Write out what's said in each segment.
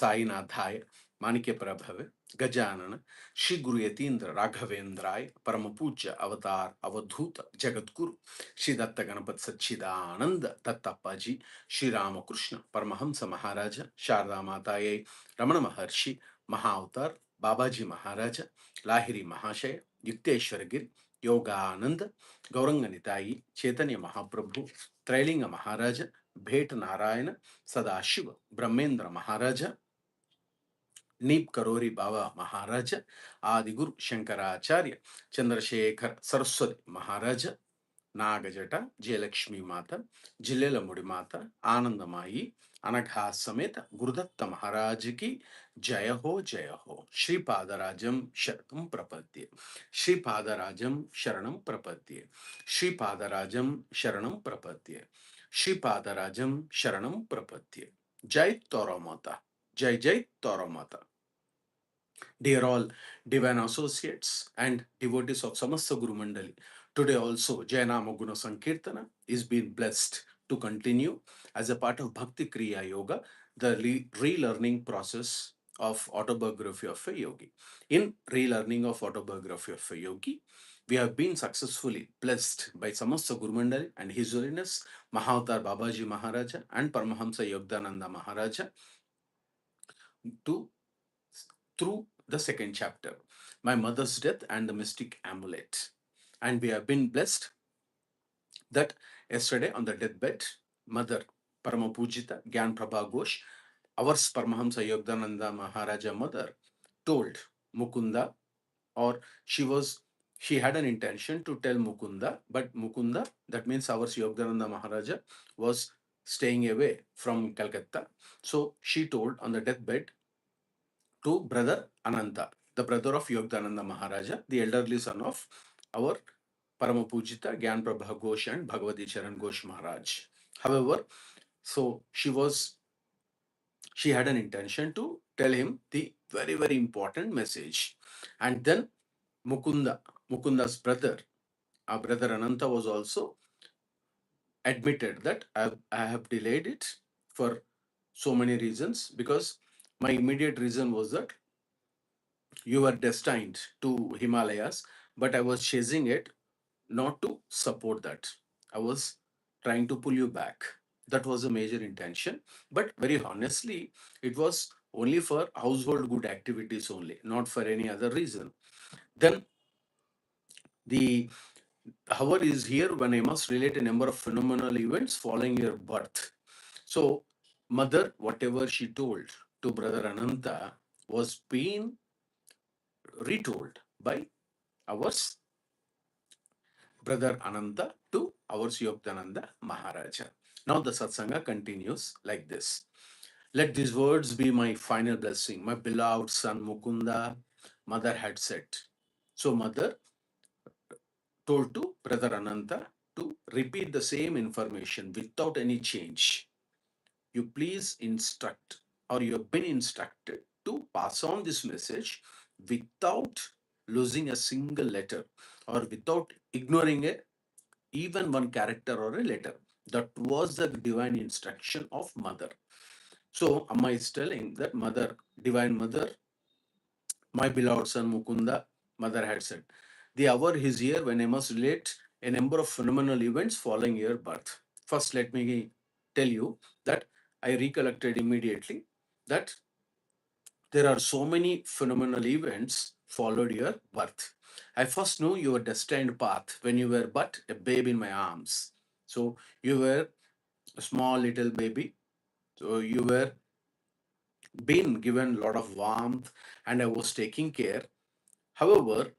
साईनाथाय माणिक्य प्रभवे गजानन श्री गुरु यतीन्द्र राघवेंद्राय परम पूज्य अवतार अवधूत जगद्गुरु श्री दत्त गणपत सच्चिदानंद दत्तप्पाजी श्री रामकृष्ण परमहंस महाराज शारदा माताये रमण महर्षि महाअवतार बाबाजी महाराज लाहिरी महाशय युक्तेश्वर गिर योगानंद गौरंग निताई चैतन्य महाप्रभु त्रैलिंग महाराज भेट नारायण सदाशिव ब्रह्मेंद्र महाराज नीप करोरी बाबा महाराज आदिगुरु शंकराचार्य चंद्रशेखर सरस्वती महाराज नागजट जयलक्ष्मी माता जिल्लेलमुడి माता आनंदमाई अनघा समेत गुरुदत्त महाराज की जय हो श्रीपादराजम शरणं प्रपद्ये श्रीपादराजम शरणं प्रपद्ये श्रीपादराजम शरणं प्रपद्ये श्रीपादराजम शरणं प्रपद्ये जय तोरो माता जय जय तोरो माता. Dear all divine associates and devotees of Samasta Guru Mandali, today also Jayanama Guna Sankirtana is being blessed to continue as a part of Bhakti Kriya Yoga, the relearning process of autobiography of a yogi. In relearning of autobiography of a yogi, we have been successfully blessed by Samasta Guru Mandali and His Holiness Mahavatar Babaji Maharaja and Paramahansa Yogananda Maharaja to through the second chapter, My Mother's Death and the Mystic Amulet. And we have been blessed that yesterday on the deathbed, Mother Paramapujita Gyan Prabha Ghosh, our Paramahamsa Yogananda Maharaja mother, told Mukunda, or she had an intention to tell Mukunda, but Mukunda, that means our Yogananda Maharaja, was staying away from Calcutta. So she told on the deathbed to brother Ananta, the brother of Yogananda Maharaja, the elderly son of our Paramapujita Gyan Prabha Ghosh and Bhagavati Charan Ghosh Maharaj. However, so she had an intention to tell him the very, very important message. And then Mukunda's brother, our brother Ananta, was also admitted that I have delayed it for so many reasons, because my immediate reason was that you were destined to Himalayas, but I was chasing it not to support that. I was trying to pull you back. That was a major intention. But very honestly, it was only for household good activities only, not for any other reason. Then the hour is here when I must relate a number of phenomenal events following your birth. So, mother, whatever she told to brother Ananta was being retold by our brother Ananda to our Yogananda Maharaja. Now the satsanga continues like this. Let these words be my final blessing. My beloved son Mukunda, mother had said. So mother told to brother Ananda to repeat the same information without any change. You please instruct, or you have been instructed to pass on this message without losing a single letter or without ignoring even one character or a letter. That was the divine instruction of mother. So Amma is telling that mother, divine mother, my beloved son Mukunda, mother had said, the hour is here when I must relate a number of phenomenal events following your birth. First, let me tell you that I recollected immediately that there are so many phenomenal events followed your birth. I first knew your destined path when you were but a babe in my arms. So you were a small little baby. So you were being given a lot of warmth and I was taking care. However,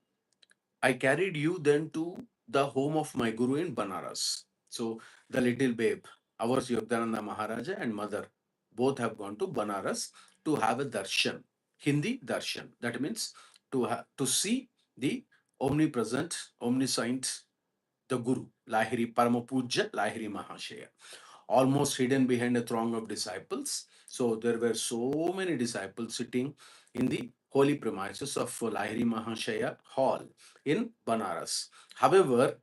I carried you then to the home of my guru in Banaras. So the little babe, ours Yogananda Maharaja and mother, both have gone to Banaras to have a darshan, Hindi darshan. That means to see the omnipresent, omniscient, the Guru, Lahiri Paramapuja, Lahiri Mahashaya, almost hidden behind a throng of disciples. So there were so many disciples sitting in the holy premises of Lahiri Mahashaya Hall in Banaras. However,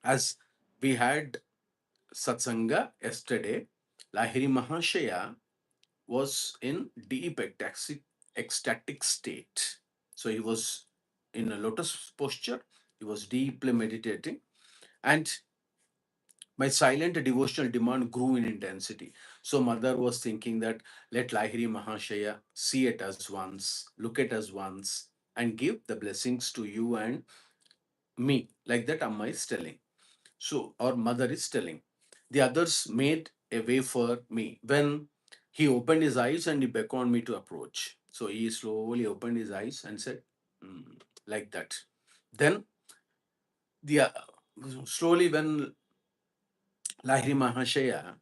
as we had satsanga yesterday, Lahiri Mahashaya was in deep ecstatic state. So he was in a lotus posture, he was deeply meditating, and my silent devotional demand grew in intensity. So mother was thinking that let Lahiri Mahashaya see at us once, look at us once, and give the blessings to you and me. Like that, Amma is telling. So our mother is telling. The others made a way for me. When he opened his eyes and he beckoned me to approach. So he slowly opened his eyes and said, "Hmm," like that. Then the slowly when Lahiri Mahashaya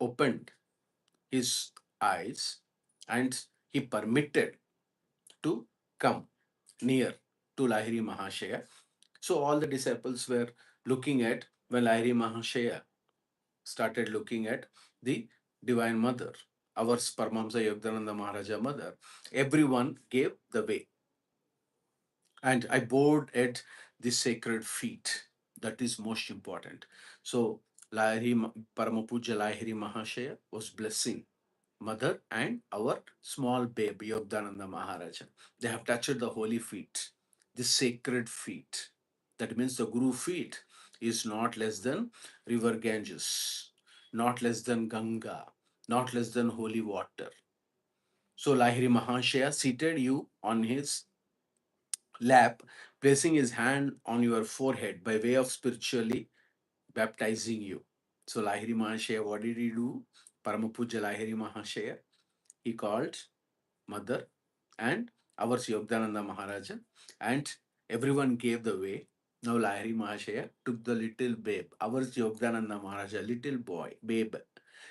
opened his eyes and he permitted to come near to Lahiri Mahashaya. So all the disciples were looking at when Lahiri Mahashaya started looking at the Divine Mother, our Paramahansa Yogananda Maharaja Mother. Everyone gave the way, and I bowed at the sacred feet. That is most important. So Paramapuja Lahiri Mahashaya was blessing mother and our small babe Yogananda Maharaja. They have touched the holy feet, the sacred feet. That means the Guru feet is not less than river Ganges, not less than Ganga, not less than holy water. So Lahiri Mahashaya seated you on his lap, placing his hand on your forehead by way of spiritually baptizing you. So Lahiri Mahashaya, what did he do? Paramapuja Lahiri Mahashaya, he called mother and our Yogananda Maharaja, and everyone gave the way. Now Lahiri Mahashaya took the little babe, our Yogananda Maharaja, little boy, babe.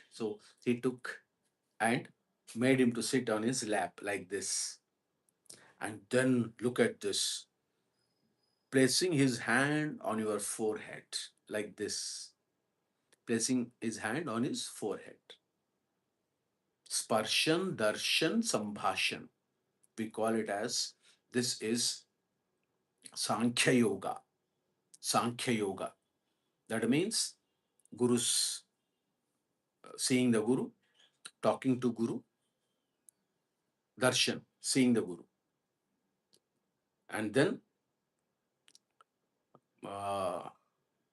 So he took and made him to sit on his lap like this. And then look at this, placing his hand on your forehead like this, placing his hand on his forehead. Sparshan, Darshan, Sambhashan. We call it as this is Sankhya Yoga. Sankhya Yoga. That means Guru's seeing the Guru, talking to Guru, Darshan, seeing the Guru, and then uh,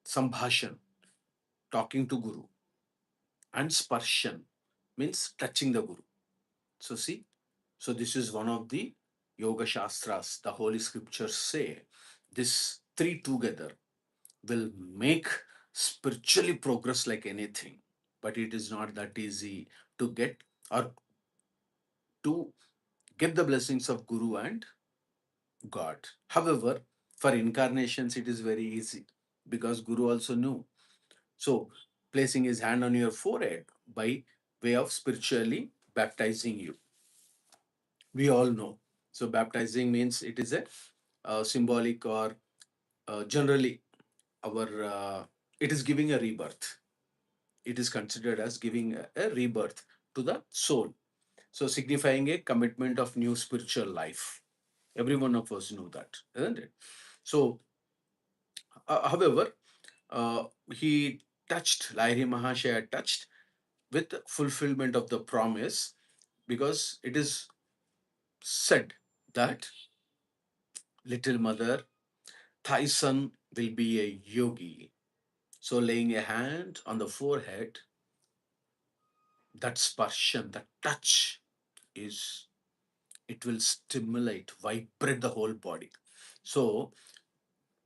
Sambhashan, talking to Guru, and Sparshan means touching the Guru. So see, so this is one of the Yoga Shastras. The Holy Scriptures say this three together will make spiritually progress like anything. But it is not that easy to get or to get the blessings of Guru and God. However, for incarnations, it is very easy because Guru also knew. So, placing his hand on your forehead by way of spiritually baptizing you. We all know. So, baptizing means it is a symbolic or generally our it is giving a rebirth. It is considered as giving a rebirth to the soul. So, signifying a commitment of new spiritual life. Every one of us know that, isn't it? So, however, uh, he touched, Lahiri Mahashaya touched with fulfillment of the promise because it is said that little mother, thy son will be a yogi. So, laying a hand on the forehead, that sparshan, that touch is, it will stimulate, vibrate the whole body. So,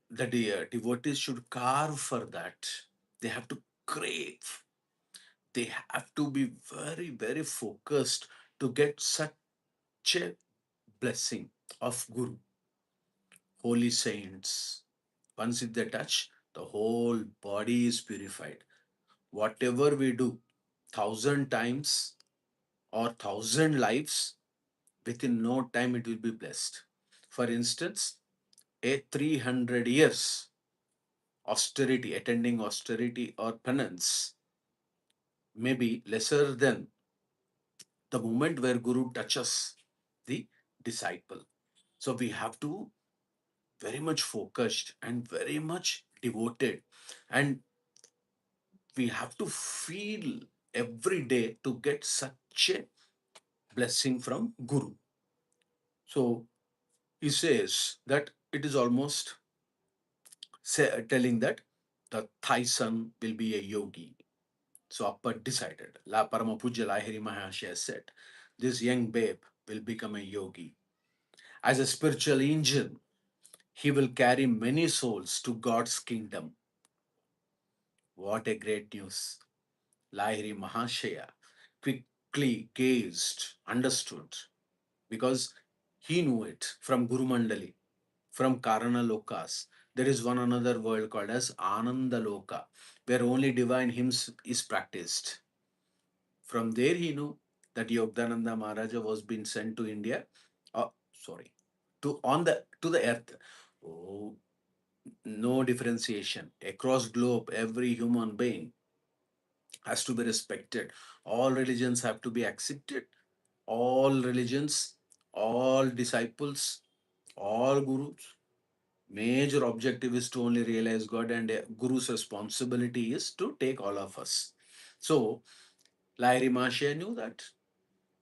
the devotees should carve for that. They have to crave. They have to be very, very focused to get such a blessing of Guru, holy saints. Once if they touch, the whole body is purified. Whatever we do, 1,000 times or 1,000 lives, within no time it will be blessed. For instance, a 300 years austerity, attending austerity or penance may be lesser than the moment where Guru touches the disciple. So we have to very much focused and very much devoted, and we have to feel every day to get such a blessing from Guru. So he says that it is almost telling that the Thai son will be a yogi. So Appa decided, La Parama Puja Lahiri Mahashaya said, this young babe will become a yogi. As a spiritual engine, he will carry many souls to God's kingdom. What a great news. Lahiri Mahashaya quickly gazed, understood, because he knew it from Guru Mandali, from Karana Lokas. There is one another world called as Ananda Loka, where only divine hymns is practiced. From there, he knew that Yogdananda Maharaja was being sent to India. Sorry, to the earth. Oh, no differentiation across globe. Every human being has to be respected. All religions have to be accepted. All religions, all disciples, all gurus. Major objective is to only realize God, and a guru's responsibility is to take all of us. So, Lahiri Mahashaya knew that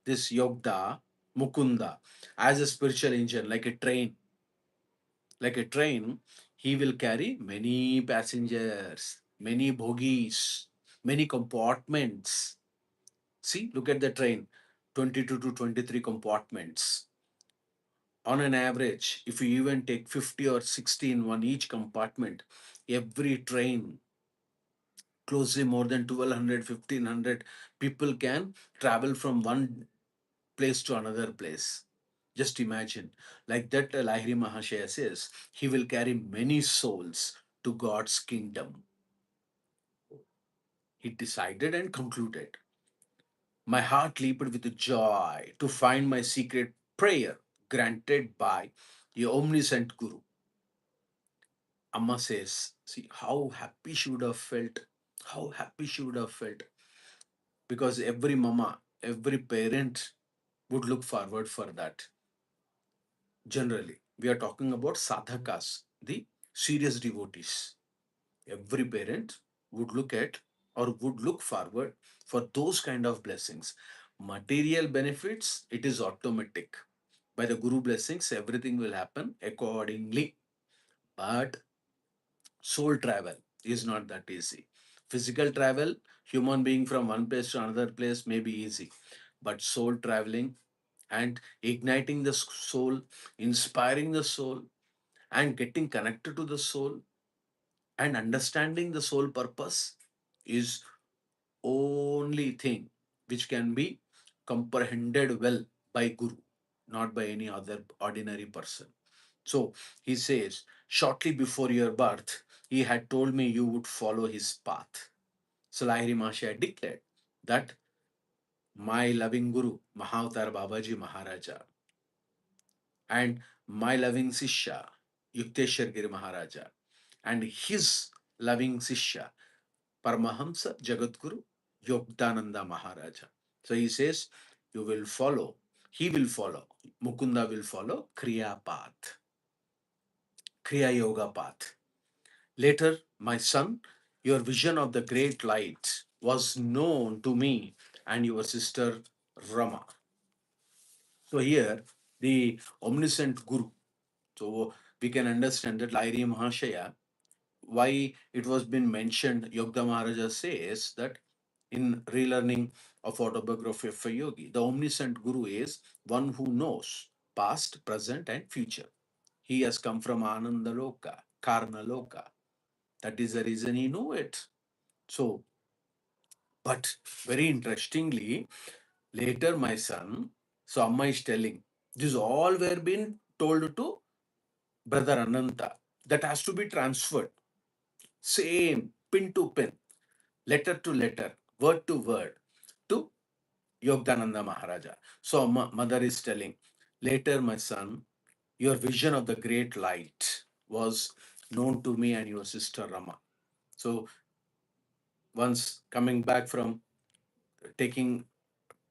this Yogda, Mukunda, as a spiritual engine, like a train, he will carry many passengers, many bogies, many compartments. See, look at the train, 22 to 23 compartments. On an average, if you even take 50 or 60 in one each compartment, every train, closely more than 1200, 1500 people can travel from one place to another place. Just imagine, like that Lahiri Mahashaya says, he will carry many souls to God's kingdom. He decided and concluded. My heart leaped with joy to find my secret prayer granted by the omniscient Guru. Amma says, see how happy she would have felt, how happy she would have felt, because every mama, every parent would look forward for that. Generally, we are talking about sadhakas, the serious devotees. Every parent would look at or would look forward for those kind of blessings. Material benefits, it is automatic. By the Guru blessings, everything will happen accordingly. But soul travel is not that easy. Physical travel, human being from one place to another place may be easy. But soul traveling and igniting the soul, inspiring the soul, and getting connected to the soul and understanding the soul purpose is only thing which can be comprehended well by Guru, not by any other ordinary person. So he says, shortly before your birth, he had told me you would follow his path. So Lahiri Mahashaya declared that my loving Guru, Mahavatar Babaji Maharaja, and my loving Sishya, Yukteswar Giri Maharaja, and his loving Sishya, Paramahamsa Jagadguru Yogdananda Maharaja. So he says, you will follow, he will follow, Mukunda will follow Kriya path, Kriya Yoga path. Later, my son, your vision of the great light was known to me and your sister Rama. So here, the omniscient Guru. So we can understand that Lahiri Mahashaya, why it was been mentioned, Yogda Maharaja says that in Relearning of Autobiography of a Yogi, the omniscient Guru is one who knows past, present, and future. He has come from Ananda Loka, Karna Loka. That is the reason he knew it. So, but very interestingly, later my son, so Amma is telling, this all were being told to Brother Ananta. That has to be transferred. Same, pin to pin, letter to letter, word to word, to Yogdananda Maharaja. So mother is telling, later my son, your vision of the great light was known to me and your sister Rama. So once coming back from taking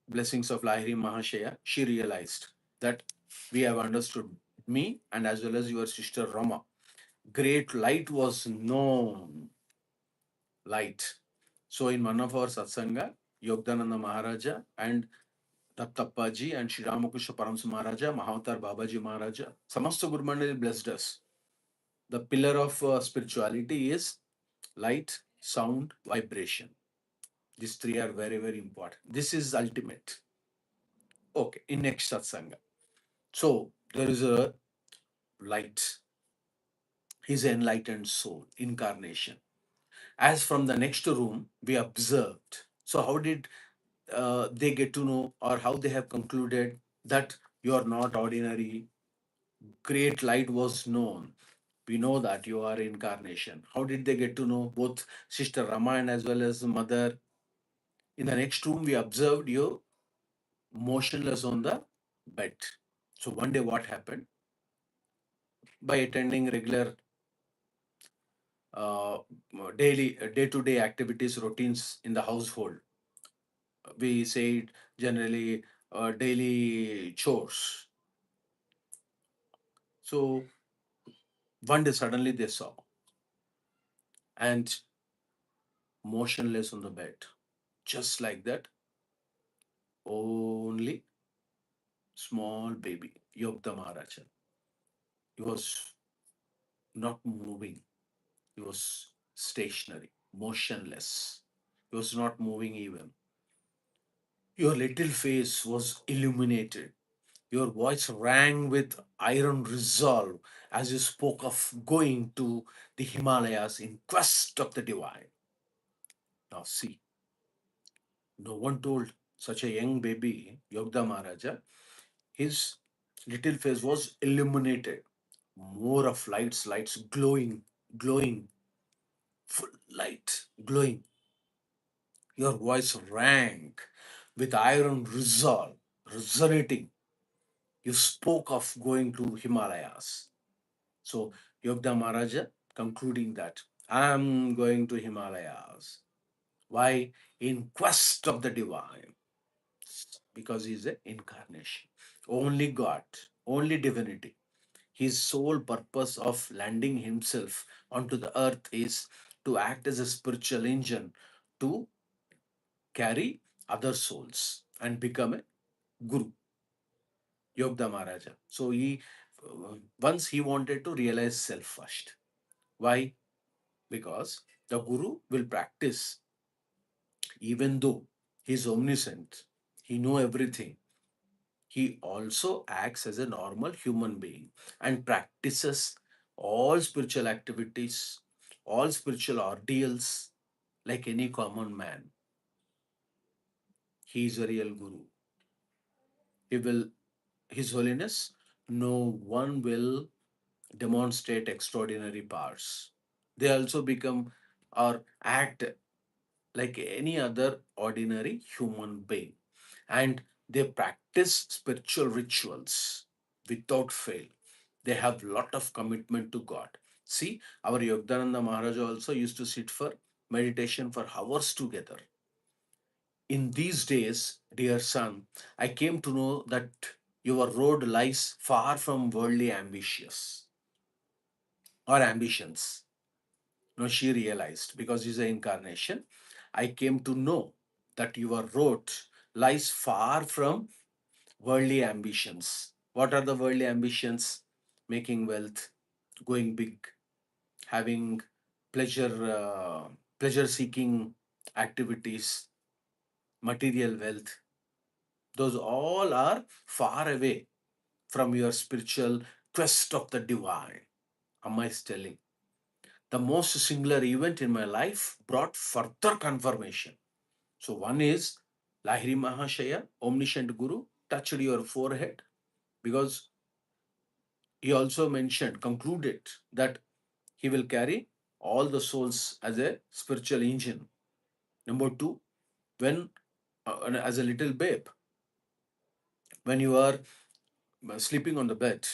blessings of Lahiri Mahashaya, she realized that we have understood me and as well as your sister Rama. Great light was known light. So in one of our satsanga, Yogdananda Maharaja and Dattappaji and Sri Ramakrishna Paramsa Maharaja, Mahavatar Babaji Maharaja. Samasta Guru Mandali blessed us. The pillar of spirituality is light, sound, vibration. These three are very, very important. This is ultimate. Okay, in next satsanga. So there is a light. He's an enlightened soul, incarnation. As from the next room, we observed. So how did they get to know, or how they have concluded that you are not ordinary? Great light was known. We know that you are incarnation. How did they get to know? Both Sister Rama and as well as the mother. In the next room, we observed you motionless on the bed. So one day, what happened? By attending regular uh, daily day-to-day activities, routines in the household, we say it generally daily chores. So one day suddenly they saw and motionless on the bed, just like that, only small baby Yogda Maharaja. He was not moving. He was stationary, motionless. He was not moving even. Your little face was illuminated. Your voice rang with iron resolve as you spoke of going to the Himalayas in quest of the divine. Now, see, no one told such a young baby, Yogda Maharaja, his little face was illuminated. More of lights glowing, glowing, full light, glowing. Your voice rang with iron resolve, resonating. You spoke of going to Himalayas. So Yogda Maharaja concluding that I am going to Himalayas. Why? In quest of the divine. Because he is an incarnation. Only God, only divinity. His sole purpose of landing himself onto the earth is to act as a spiritual engine to carry other souls and become a guru, Yogda Maharaja. So he once he wanted to realize self first. Why? Because the guru will practice even though he is omniscient, he know everything. He also acts as a normal human being and practices all spiritual activities, all spiritual ordeals like any common man. He is a real guru. He will, His Holiness, no one will demonstrate extraordinary powers. They also become or act like any other ordinary human being. And they practice spiritual rituals without fail. They have lot of commitment to God. See, our Yogdananda Maharaj also used to sit for meditation for hours together. In these days, dear son, I came to know that your road lies far from worldly ambitions. No, she realized because he's an incarnation. I came to know that your road lies far from worldly ambitions. What are the worldly ambitions? Making wealth, going big, having pleasure seeking activities, material wealth. Those all are far away from your spiritual quest of the divine. Amma is telling. The most singular event in my life brought further confirmation. So one is Lahiri Mahashaya, omniscient Guru, touched your forehead because he also mentioned, concluded that he will carry all the souls as a spiritual engine. Number two, when as a little babe, when you are sleeping on the bed,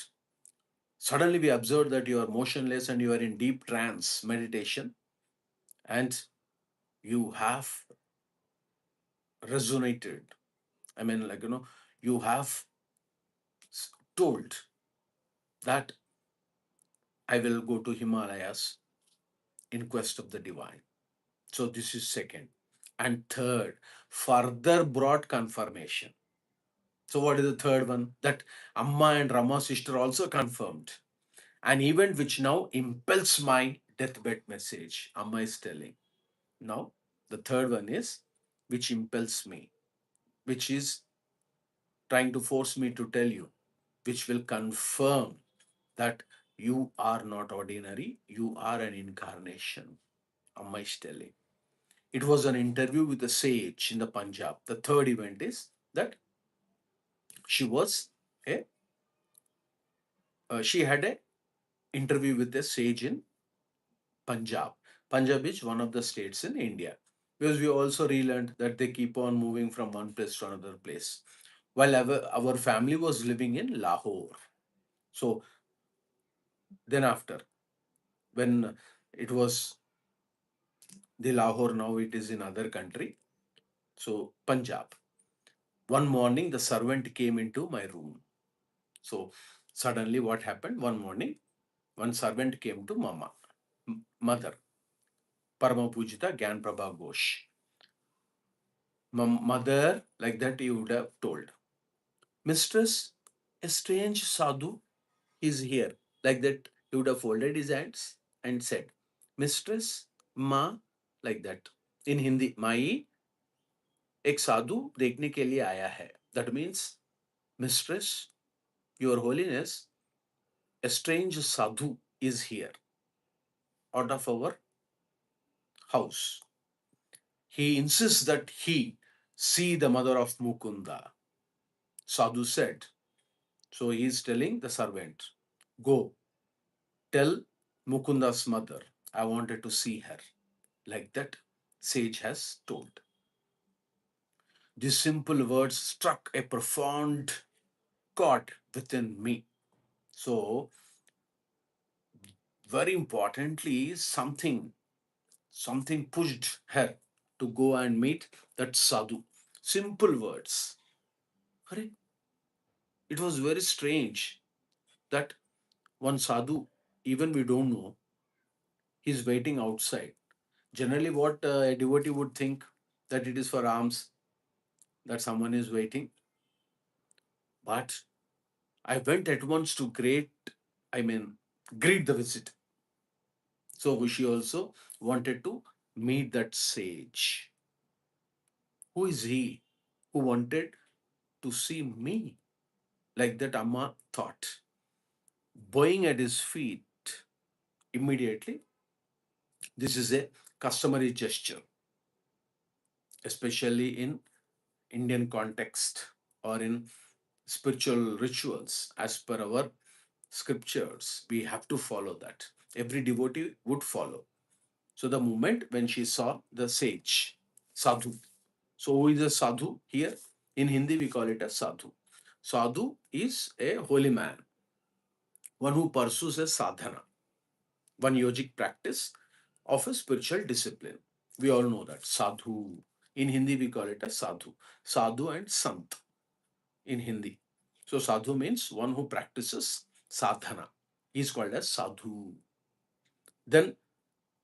suddenly we observe that you are motionless and you are in deep trance meditation, and you have resonated. I mean, you have told that I will go to Himalayas in quest of the divine. So this is second. And third, further brought confirmation. So what is the third one? That Amma and Rama sister also confirmed. An event which now impels my deathbed message. Amma is telling. Now, the third one is which impels me, which is trying to force me to tell you, which will confirm that you are not ordinary, you are an incarnation. Amma is telling. It was an interview with a sage in the Punjab. The third event is that she was a she had a interview with a sage in Punjab. Punjab is one of the states in India. Because we also relearned that they keep on moving from one place to another place. While our family was living in Lahore. So then after, when it was the Lahore, now it is in other country. So Punjab. One morning, the servant came into my room. So suddenly what happened? One morning, one servant came to Mama, mother, Parama Pujita Gyan Prabha Ghosh. Mother, like that you would have told. Mistress, a strange sadhu is here. Like that he would have folded his hands and said, Mistress, Ma, like that. In Hindi, Mai, एक साधु देखने के लिए आया है. That means, Mistress, Your Holiness, a strange sadhu is here out of our house. He insists that he see the mother of Mukunda. Sadhu said. So he is telling the servant, go tell Mukunda's mother, I wanted to see her. Like that, sage has told. These simple words struck a profound chord within me. So, very importantly, something pushed her to go and meet that sadhu. Simple words. It was very strange that one sadhu, even we don't know, he's waiting outside. Generally, what a devotee would think that it is for alms, that someone is waiting. But I went at once to greet the visit. So she also wanted to meet that sage. Who is he who wanted to see me? Like that, Amma thought. Bowing at his feet immediately, this is a customary gesture, especially in Indian context or in spiritual rituals. As per our scriptures, we have to follow that. Every devotee would follow. So the moment when she saw the sage, sadhu. So who is a sadhu here? In Hindi, we call it a sadhu. Sadhu is a holy man, one who pursues a sadhana, one yogic practice of a spiritual discipline. We all know that. Sadhu. In Hindi, we call it a sadhu. Sadhu and sant in Hindi. So sadhu means one who practices sadhana. He is called as sadhu. Then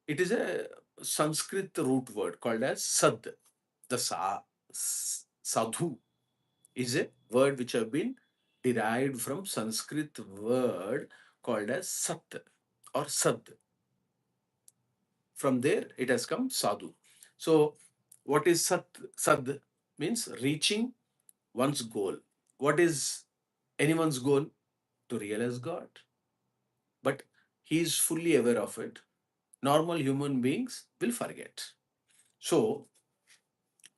it is a Sanskrit root word called as sad. The sadhu is a word which have been derived from Sanskrit word called as sat or sad. From there it has come sadhu. So what is sat? Sad means reaching one's goal. What is anyone's goal? To realize God. But he is fully aware of it. Normal human beings will forget. So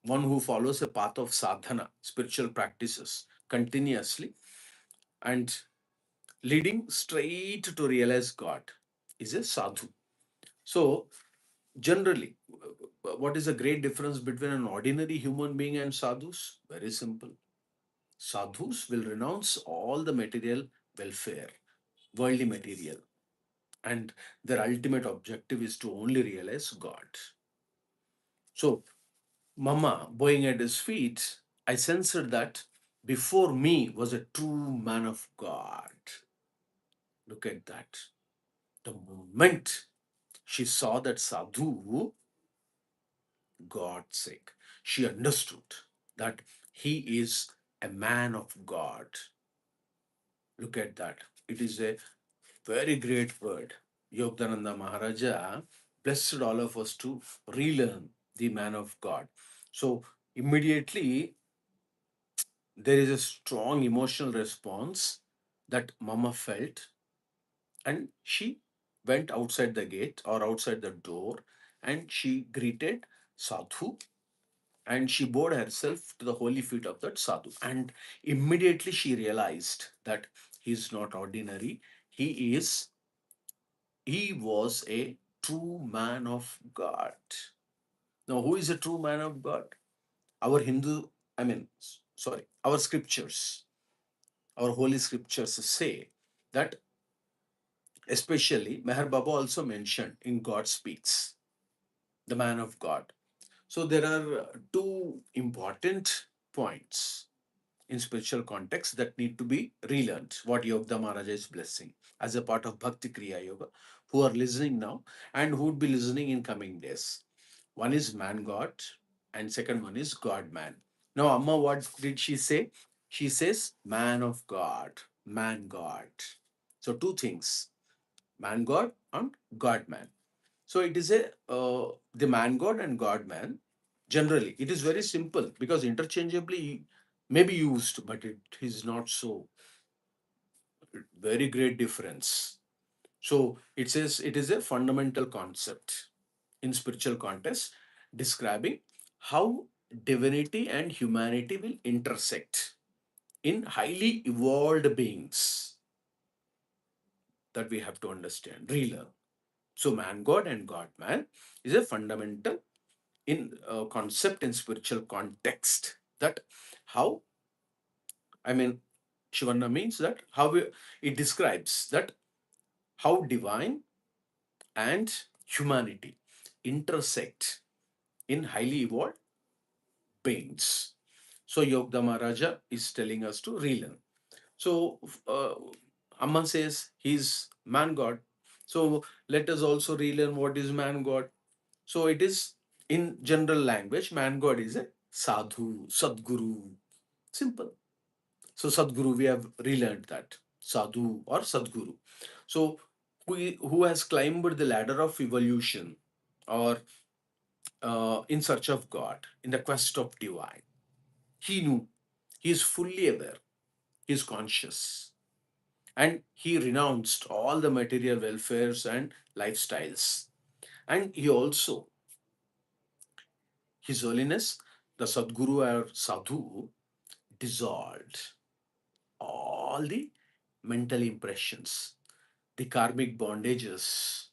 one who follows a path of sadhana, spiritual practices continuously and leading straight to realize God is a sadhu. So, generally, what is the great difference between an ordinary human being and sadhus? Very simple. Sadhus will renounce all the material welfare, worldly material, and their ultimate objective is to only realize God. So, Mama, bowing at his feet, I sensed that before me was a true man of God. Look at that. The moment she saw that sadhu, God's sake, she understood that he is a man of God. Look at that. It is a very great word. Yogananda Maharaja blessed all of us to relearn the man of God. So immediately there is a strong emotional response that Mama felt, and she went outside the gate or outside the door, and she greeted Sadhu, and she bowed herself to the holy feet of that Sadhu. And immediately she realized that he is not ordinary. He is, he was a true man of God. Now, who is a true man of God? Our Hindu, sorry, our scriptures, our holy scriptures say that, especially Meher Baba also mentioned in God Speaks, the man of God. So there are two important points in spiritual context that need to be relearned, what Yogda Maharaja is blessing as a part of Bhakti Kriya Yoga, who are listening now and who would be listening in coming days. One is man God, and second one is God man. Now, Amma, what did she say? She says man of God, man God. So two things, man God and God man. So it is a the man God and God man. Generally, it is very simple because interchangeably may be used, but it is not so very great difference. So it says it is a fundamental concept in spiritual context describing how divinity and humanity will intersect in highly evolved beings, that we have to understand, relearn. So man God and God man is a fundamental in concept in spiritual context, that how, I mean, Shivanna means that how it describes that how divine and humanity intersect in highly evolved beings. So Yogda Maharaja is telling us to relearn. So Amma says he's man God. So let us also relearn what is man God. So it is in general language, man God is a sadhu, sadguru. Simple. So Sadguru, we have relearned that. Sadhu or Sadguru. So who has climbed the ladder of evolution, or in search of God, in the quest of divine. He knew, he is fully aware, he is conscious, and he renounced all the material welfares and lifestyles. And he also, His Holiness, the Sadguru or Sadhu, dissolved all the mental impressions, the karmic bondages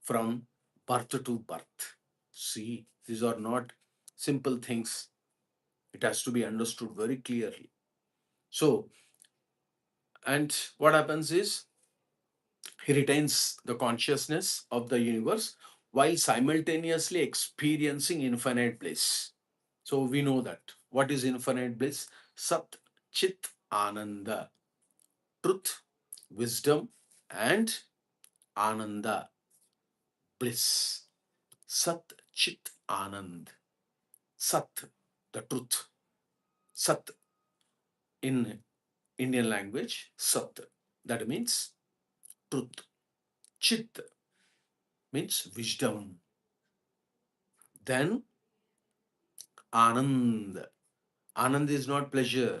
from birth to birth. See, these are not simple things. It has to be understood very clearly. So, and what happens is he retains the consciousness of the universe while simultaneously experiencing infinite bliss. So we know that. What is infinite bliss? Sat, Chit, Ananda. Truth, wisdom, and Ananda, bliss. Sat, Chit, Anand. Sat, the truth. Sat in Indian language, Sat. That means truth. Chit means wisdom. Then Anand. Anand is not pleasure.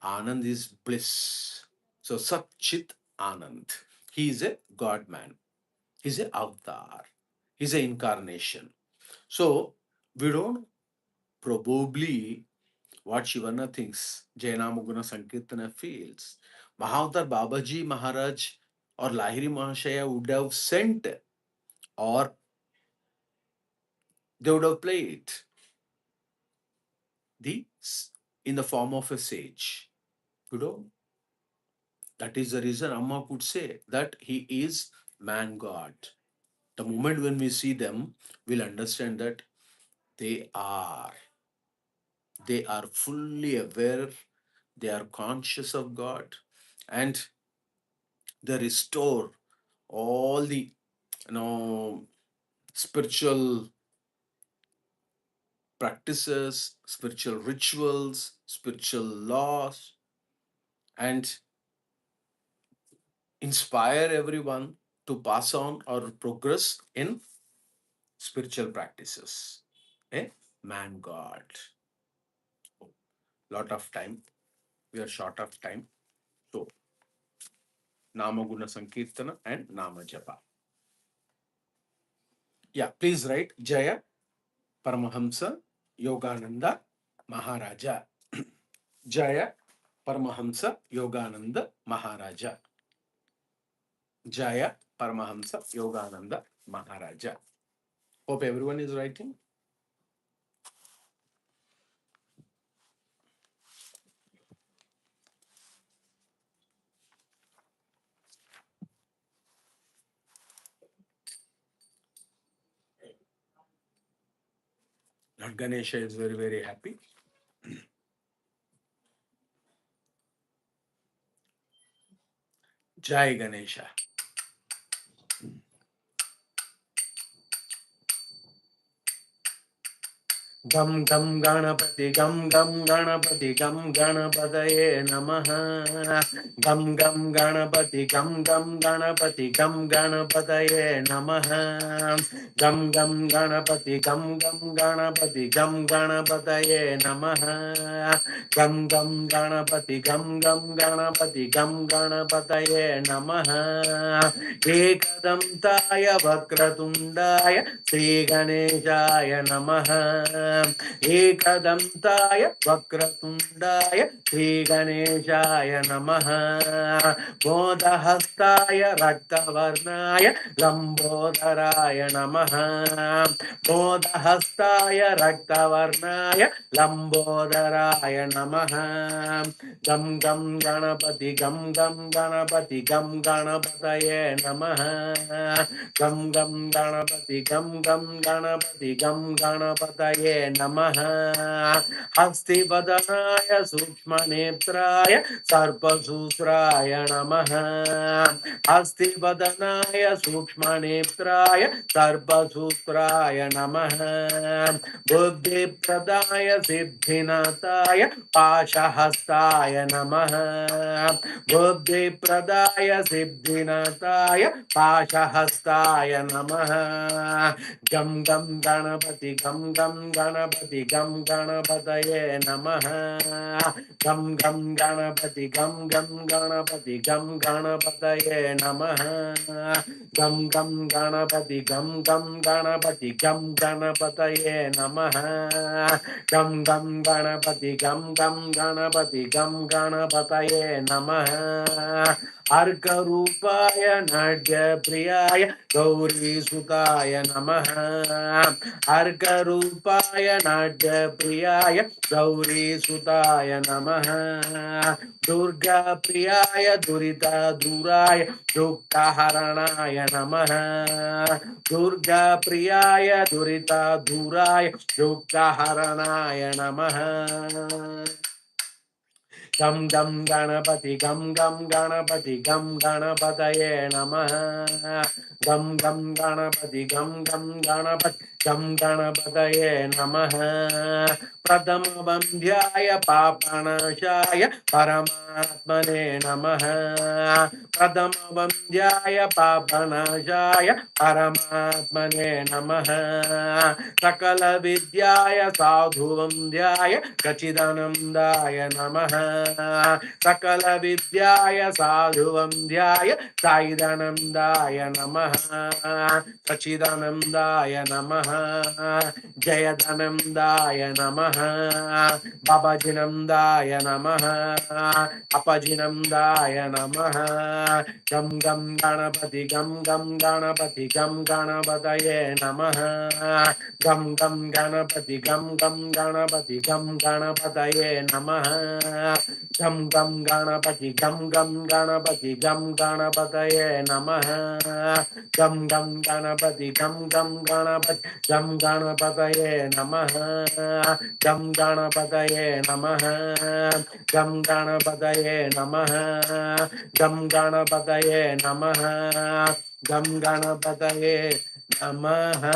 Anand is bliss. So Sat Chit Anand. He is a God man. He is a avatar. He is an incarnation. So we don't probably what Shivana thinks, Jainamuguna Sankirtana feels. Mahavatar Babaji Maharaj or Lahiri Mahashaya would have sent, or they would have played the in the form of a sage. You know, that is the reason Amma could say that he is man God. The moment when we see them, we'll understand that they are they are fully aware, they are conscious of God, and they restore all the, spiritual practices, spiritual rituals, spiritual laws, and inspire everyone to pass on or progress in spiritual practices. A man God. Lot of time. We are short of time. So, Nama Guna Sankirtana and Nama Japa. Yeah, please write Jaya Paramahamsa Yogananda Maharaja. Jaya Paramahamsa Yogananda Maharaja. Jaya Paramahamsa Yogananda Maharaja. Hope everyone is writing. Lord Ganesha is very, very happy. Jai Ganesha. Gam gam ganapati gam ganapati gam ganapataye namaha. Gam ganapati gam ganapati gam ganapataye namaha. Gam ganapati gam ganapati gam ganapataye namaha. Gam ganapati gam ganapati gam ganapataye namaha. Ekadantaya vakratundaya Sri Ganeshaya Namaha. Ekadantaya Vakratundaya Sri Ganeshaya Namaha. Bodhahastaya Raktavarnaya Lambodharaya Namaha. Bodhahastaya Raktavarnaya Lambodharaya Namaha. Gam Ganapati Gam Ganapati Gam Ganapataye Namaha. Gam Ganapati Gam Ganapati Gam Ganapataye Namaha. Hasti Vadanaya Sukshma Netraya Sarpasutraya Namaha. Hasti Vadanaya Sukshma Netraya Sarpasutraya Namaha. Buddhi Pradaya Siddhinataya Pashahastaya Namaha. Buddhi Pradaya Siddhinataya Pashahastaya Namaha. Gam Ganapati Gam Ganapati Gam Ganapataye Namaha. Gam Ganapati Gam Ganapati Gam Ganapataye Namaha. Gam Ganapati Gam Ganapati Gam Ganapataye Namaha. Gam Ganapati Gam Ganapati Gam Ganapataye Namaha. Arkarupaya Nadya Priyaya Gauri Sutaya Namaha. Arkarupaya Nadya Priyaya Gauri Sutaya Namaha. Durga Priyaya Durita Duraya Dukka Haranaya Namaha. Durga Priyaya Durita Duraya Dukka Haranaya Namaha. Gam Ganapati Gam Ganapati Gam Ganapataye Namaha. Gam Ganapati Gam Ganapati Gam Ganapataye Namaha. Pradama Bandhyaya Papanashaya Paramatmane Namaha. Pradama Bandhyaya Papanashaya Paramatmane Namaha. Sakala Vidyaya Sadhu Vandhyaya Kachidanandaya Namaha. Sakala Vidyaya Sadhu Vandhyaya Saidanandaya Namaha. Kachidanandaya Namaha. Jayadanandaya Namaha. Babajinandaya Namaha. Apajinandaya Namaha. Gam Ganapati Gam Ganapati Gam Ganapataye Namaha. Gam Ganapati Gam Ganapati Gam Ganapataye Namaha. Gam Ganapati Gam Ganapati Gam Ganapataye Namaha. Gam Ganapati Gam Ganapati Gam Ganapataye Namaha. Gam Ganapataye Namaha. Gam Ganapataye Namaha. Gam Ganapataye Namaha. Gam Ganapataye Namaha.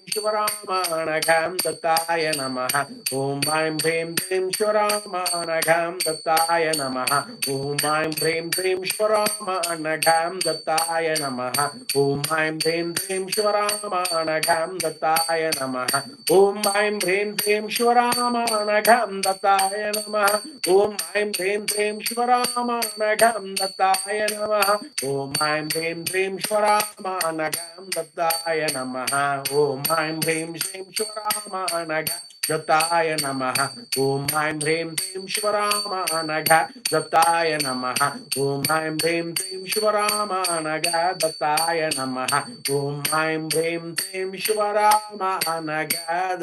शिवरामानघं दत्ताय नमः ॐ ऐं ह्रीं क्लीं शिवरामानघं दत्ताय नमः ॐ ऐं ह्रीं क्लीं शिवरामानघं दत्ताय नमः ॐ ऐं ह्रीं क्लीं शिवरामानघं दत्ताय नमः ॐ ऐं ह्रीं क्लीं शिवरामानघं दत्ताय नमः ॐ ऐं ह्रीं क्लीं शिवरामानघं दत्ताय नमः ॐ ऐं ह्रीं क्लीं शिवरामानघं दत्ताय नमः ॐ ऐं ह्रीं श्रीं शिवरामानघ दत्ताय नमः ॐ ऐं ह्रीं क्लीं शिवरामानघ दत्ताय नमः ॐ ऐं ह्रीं क्लीं शिवरामानघ दत्ताय नमः ॐ ऐं ह्रीं क्लीं शिवरामानघ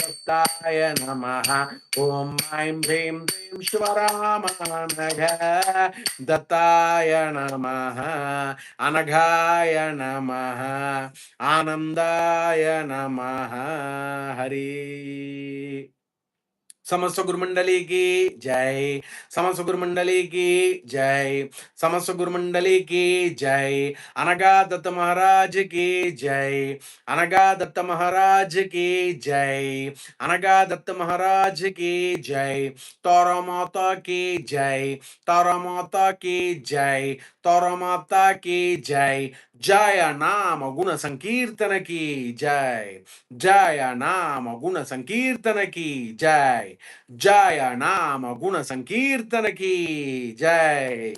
दत्ताय नमः ॐ ऐं ह्रीं क्लीं शिवरामानघ दत्ताय नमः अनघाय नमः आनंदाय नमः हरि समस्त गुरुमंडली की जय समस्त गुरुमंडली की जय समस्त गुरुमंडली की जय अनगा दत्त महाराज की जय अनगा दत्त महाराज की जय अनगा दत्त महाराज की जय तारा माता की जय तारा माता की जय तारा माता की जय जय नाम गुण संकीर्तन की जय जय नाम गुण संकीर्तन की जय जय नाम गुण संकीर्तन की जय।